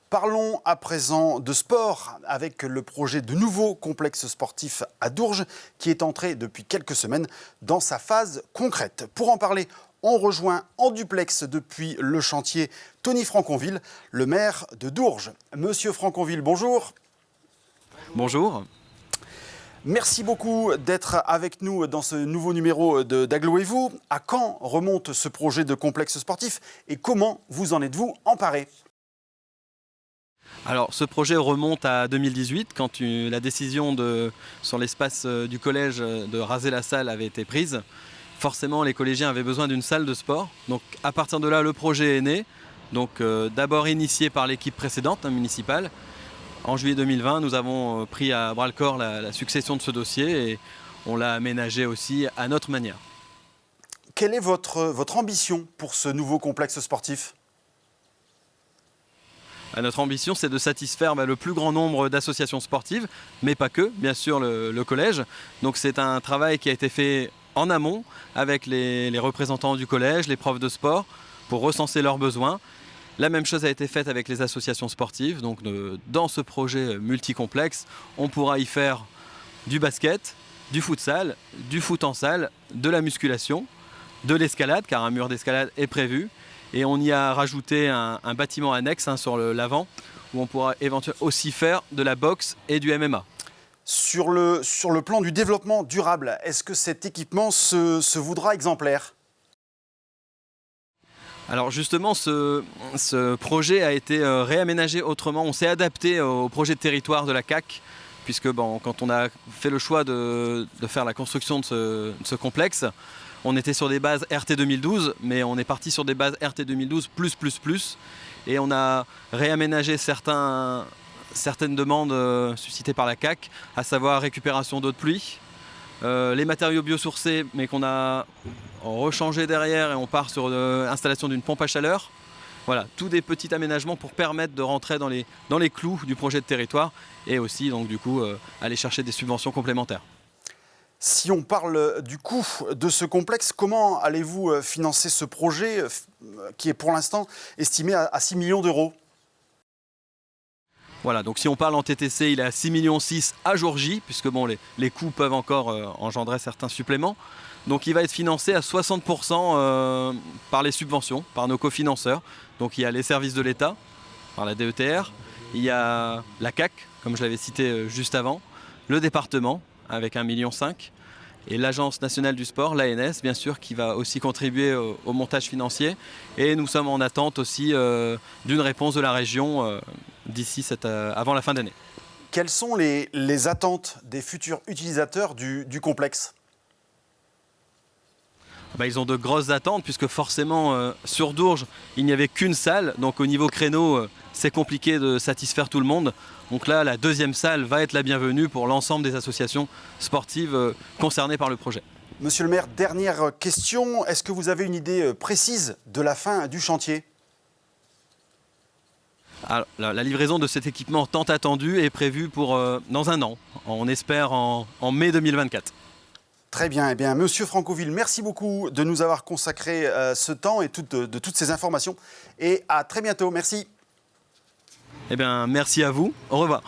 Parlons à présent de sport avec le projet de nouveau complexe sportif à Dourges qui est entré depuis quelques semaines dans sa phase concrète. Pour en parler, on rejoint en duplex depuis le chantier Tony Franconville, le maire de Dourges. Monsieur Franconville, bonjour. Bonjour. Merci beaucoup d'être avec nous dans ce nouveau numéro d'Aglo et vous. À quand remonte ce projet de complexe sportif et comment vous en êtes-vous emparé ? Alors, ce projet remonte à 2018, quand la décision sur l'espace du collège de raser la salle avait été prise. Forcément, les collégiens avaient besoin d'une salle de sport. Donc, à partir de là, le projet est né. Donc, d'abord initié par l'équipe précédente, municipale. En juillet 2020, nous avons pris à bras-le-corps la succession de ce dossier et on l'a aménagé aussi à notre manière. Quelle est votre ambition pour ce nouveau complexe sportif ? Notre ambition, c'est de satisfaire le plus grand nombre d'associations sportives, mais pas que, bien sûr le collège. Donc c'est un travail qui a été fait en amont avec les représentants du collège, les profs de sport, pour recenser leurs besoins. La même chose a été faite avec les associations sportives. Donc dans ce projet multicomplexe, on pourra y faire du basket, du futsal, du foot en salle, de la musculation, de l'escalade, car un mur d'escalade est prévu. Et on y a rajouté un bâtiment annexe sur l'avant où on pourra éventuellement aussi faire de la boxe et du MMA. Sur le plan du développement durable, est-ce que cet équipement se voudra exemplaire ? Alors justement, ce projet a été réaménagé autrement. On s'est adapté au projet de territoire de la CAC, puisque quand on a fait le choix de faire la construction de ce complexe, on était sur des bases RT 2012, mais on est parti sur des bases RT 2012+++, et on a réaménagé certaines demandes suscitées par la CAC, à savoir récupération d'eau de pluie, les matériaux biosourcés, mais qu'on a rechangé derrière et on part sur l'installation d'une pompe à chaleur. Voilà, tous des petits aménagements pour permettre de rentrer dans les clous du projet de territoire et aussi donc du coup aller chercher des subventions complémentaires. Si on parle du coût de ce complexe, comment allez-vous financer ce projet qui est pour l'instant estimé à 6 millions d'euros ? Voilà, donc si on parle en TTC, il est à 6,6 millions à jour J, puisque les coûts peuvent encore engendrer certains suppléments. Donc il va être financé à 60% par les subventions, par nos cofinanceurs. Donc il y a les services de l'État, par la DETR, il y a la CAC, comme je l'avais cité juste avant, le département, avec 1,5 million, et l'Agence nationale du sport, l'ANS, bien sûr, qui va aussi contribuer au montage financier. Et nous sommes en attente aussi d'une réponse de la région d'ici avant la fin d'année. Quelles sont les attentes des futurs utilisateurs du complexe ? Ils ont de grosses attentes, puisque forcément, sur Dourges, il n'y avait qu'une salle. Donc au niveau créneau, c'est compliqué de satisfaire tout le monde. Donc là, la deuxième salle va être la bienvenue pour l'ensemble des associations sportives concernées par le projet. Monsieur le maire, dernière question. Est-ce que vous avez une idée précise de la fin du chantier ? Alors, la livraison de cet équipement tant attendu est prévue pour dans un an. On espère en mai 2024. Très bien. Eh bien, Monsieur Franconville, merci beaucoup de nous avoir consacré ce temps et de toutes ces informations. Et à très bientôt. Merci. Eh bien, merci à vous. Au revoir.